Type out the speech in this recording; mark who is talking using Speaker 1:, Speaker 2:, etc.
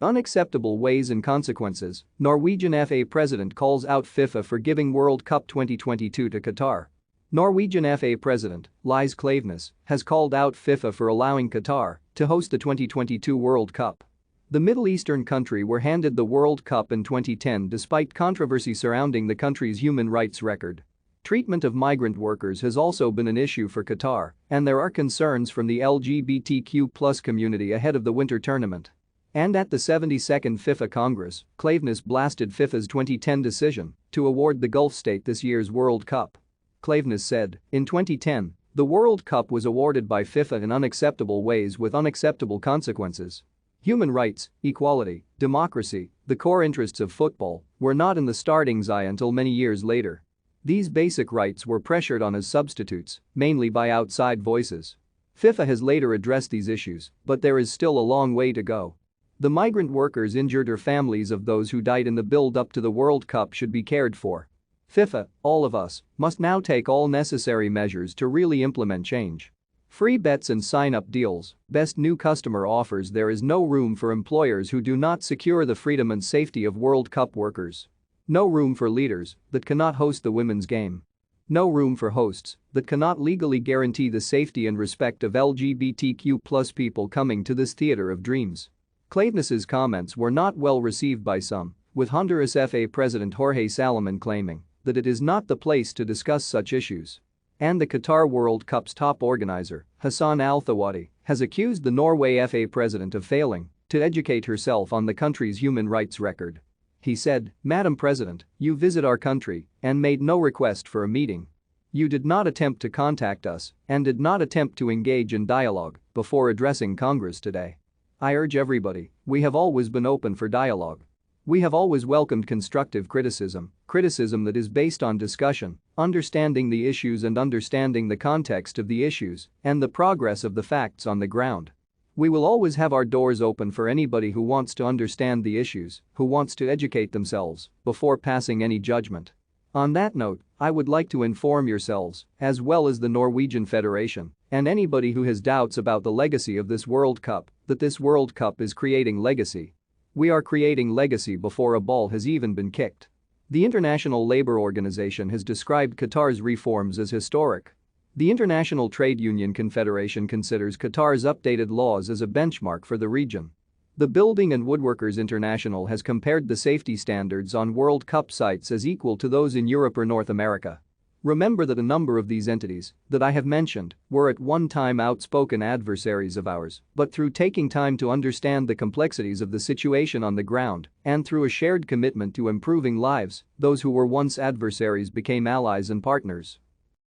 Speaker 1: Unacceptable ways and consequences. Norwegian FA president calls out FIFA for giving World Cup 2022 to Qatar. Norwegian FA president, Lise Klaveness, has called out FIFA for allowing Qatar to host the 2022 World Cup. The Middle Eastern country were handed the World Cup in 2010 despite controversy surrounding the country's human rights record. Treatment of migrant workers has also been an issue for Qatar, and there are concerns from the LGBTQ+ community ahead of the winter tournament. And at the 72nd FIFA Congress, Klaveness blasted FIFA's 2010 decision to award the Gulf state this year's World Cup. Klaveness said, "In 2010, the World Cup was awarded by FIFA in unacceptable ways with unacceptable consequences. Human rights, equality, democracy, the core interests of football, were not in the starting eye until many years later. These basic rights were pressured on as substitutes, mainly by outside voices." FIFA has later addressed these issues, but there is still a long way to go. The migrant workers injured or families of those who died in the build-up to the World Cup should be cared for. FIFA, all of us, must now take all necessary measures to really implement change. Free bets and sign-up deals, best new customer offers. There is no room for employers who do not secure the freedom and safety of World Cup workers. No room for leaders that cannot host the women's game. No room for hosts that cannot legally guarantee the safety and respect of LGBTQ+ people coming to this theater of dreams. Klaveness's comments were not well received by some, with Honduras FA president Jorge Salomon claiming that it is not the place to discuss such issues. And the Qatar World Cup's top organizer, Hassan Al-Thawadi, has accused the Norway FA president of failing to educate herself on the country's human rights record. He said, "Madam President, you visit our country and made no request for a meeting. You did not attempt to contact us and did not attempt to engage in dialogue before addressing Congress today. I urge everybody, we have always been open for dialogue. We have always welcomed constructive criticism that is based on discussion, understanding the issues and understanding the context of the issues and the progress of the facts on the ground. We will always have our doors open for anybody who wants to understand the issues, who wants to educate themselves before passing any judgment." On that note, I would like to inform yourselves, as well as the Norwegian Federation, and anybody who has doubts about the legacy of this World Cup, that this World Cup is creating legacy. We are creating legacy before a ball has even been kicked. The International Labour Organization has described Qatar's reforms as historic. The International Trade Union Confederation considers Qatar's updated laws as a benchmark for the region. The Building and Woodworkers International has compared the safety standards on World Cup sites as equal to those in Europe or North America. Remember that a number of these entities that I have mentioned were at one time outspoken adversaries of ours, but through taking time to understand the complexities of the situation on the ground and through a shared commitment to improving lives, those who were once adversaries became allies and partners.